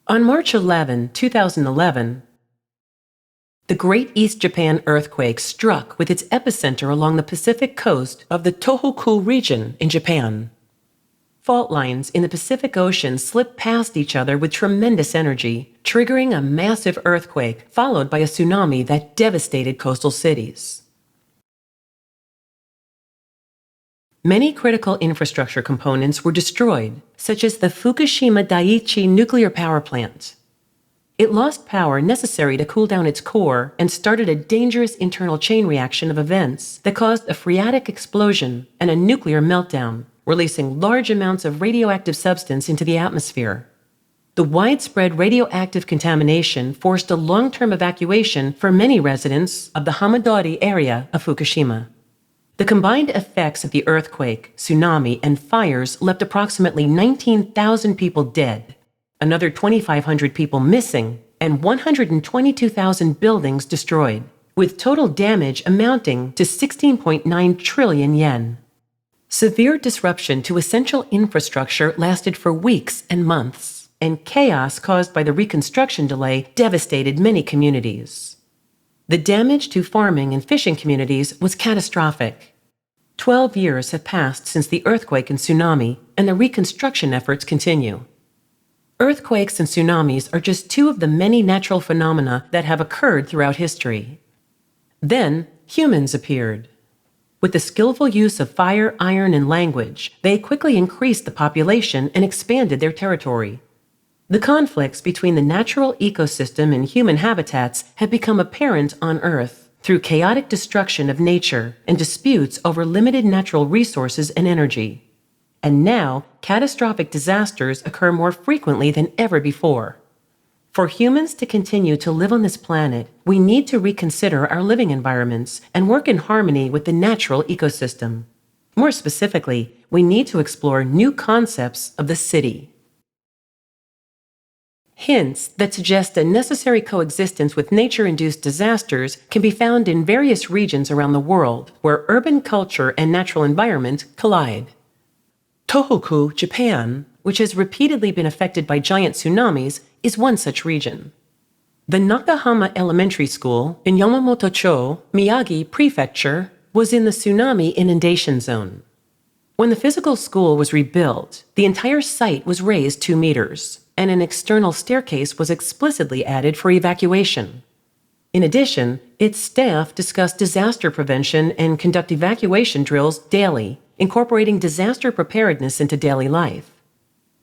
On March 11, 2011, the Great East Japan earthquake struck with its epicenter along the Pacific coast of the Tohoku region in Japan. Fault lines in the Pacific Ocean slipped past each other with tremendous energy, triggering a massive earthquake followed by a tsunami that devastated coastal cities. Many critical infrastructure components were destroyed, such as the Fukushima Daiichi nuclear power plant. It lost power necessary to cool down its core and started a dangerous internal chain reaction of events that caused a phreatic explosion and a nuclear meltdown, releasing large amounts of radioactive substance into the atmosphere. The widespread radioactive contamination forced a long-term evacuation for many residents of the Hamadori area of Fukushima. The combined effects of the earthquake, tsunami, and fires left approximately 19,000 people dead, another 2,500 people missing, and 122,000 buildings destroyed, with total damage amounting to 16.9 trillion yen. Severe disruption to essential infrastructure lasted for weeks and months, and chaos caused by the reconstruction delay devastated many communities. The damage to farming and fishing communities was catastrophic. 12 years have passed since the earthquake and tsunami, and the reconstruction efforts continue. Earthquakes and tsunamis are just two of the many natural phenomena that have occurred throughout history. Then, humans appeared. With the skillful use of fire, iron, and language, they quickly increased the population and expanded their territory. The conflicts between the natural ecosystem and human habitats have become apparent on Earth through chaotic destruction of nature and disputes over limited natural resources and energy. And now, catastrophic disasters occur more frequently than ever before. For humans to continue to live on this planet, we need to reconsider our living environments and work in harmony with the natural ecosystem. More specifically, we need to explore new concepts of the city. Hints that suggest a necessary coexistence with nature-induced disasters can be found in various regions around the world where urban culture and natural environment collide. Tohoku, Japan, which has repeatedly been affected by giant tsunamis, is one such region. The Nakahama Elementary School in Yamamoto-cho, Miyagi Prefecture, was in the tsunami inundation zone. When the physical school was rebuilt, the entire site was raised 2 meters, and an external staircase was explicitly added for evacuation. In addition, its staff discussed disaster prevention and conduct evacuation drills daily, incorporating disaster preparedness into daily life.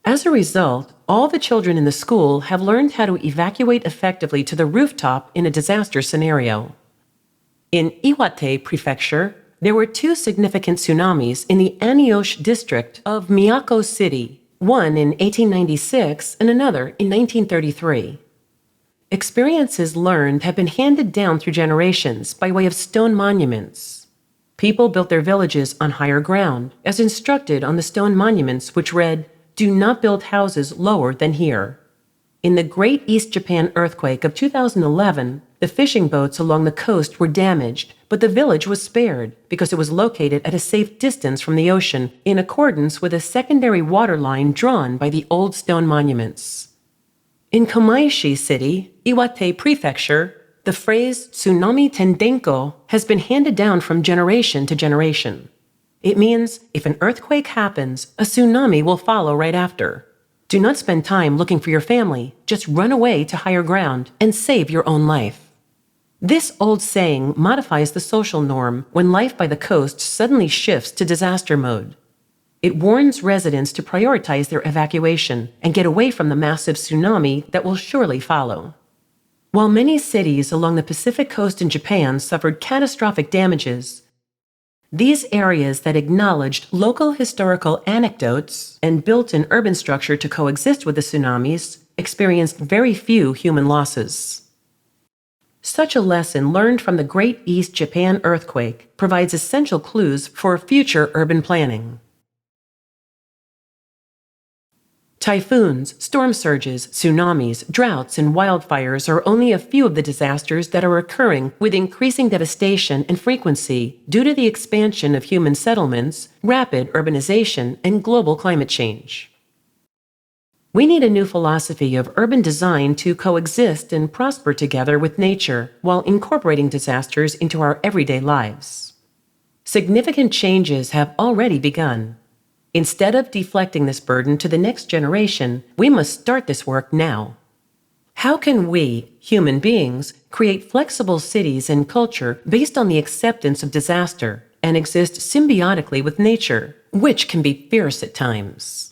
As a result, all the children in the school have learned how to evacuate effectively to the rooftop in a disaster scenario. In Iwate Prefecture, there were 2 significant tsunamis in the Aniosh district of Miyako City, one in 1896 and another in 1933. Experiences learned have been handed down through generations by way of stone monuments. People built their villages on higher ground, as instructed on the stone monuments which read, "Do not build houses lower than here." In the Great East Japan earthquake of 2011, the fishing boats along the coast were damaged, but the village was spared because it was located at a safe distance from the ocean in accordance with a secondary water line drawn by the old stone monuments. In Komaishi City, Iwate Prefecture, the phrase tsunami tendenko has been handed down from generation to generation. It means if an earthquake happens, a tsunami will follow right after. Do not spend time looking for your family, just run away to higher ground and save your own life. This old saying modifies the social norm when life by the coast suddenly shifts to disaster mode. It warns residents to prioritize their evacuation and get away from the massive tsunami that will surely follow. While many cities along the Pacific coast in Japan suffered catastrophic damages, these areas that acknowledged local historical anecdotes and built an urban structure to coexist with the tsunamis experienced very few human losses. Such a lesson learned from the Great East Japan earthquake provides essential clues for future urban planning. Typhoons, storm surges, tsunamis, droughts, and wildfires are only a few of the disasters that are occurring with increasing devastation and frequency due to the expansion of human settlements, rapid urbanization, and global climate change. We need a new philosophy of urban design to coexist and prosper together with nature while incorporating disasters into our everyday lives. Significant changes have already begun. Instead of deflecting this burden to the next generation, we must start this work now. How can we, human beings, create flexible cities and culture based on the acceptance of disaster and exist symbiotically with nature, which can be fierce at times?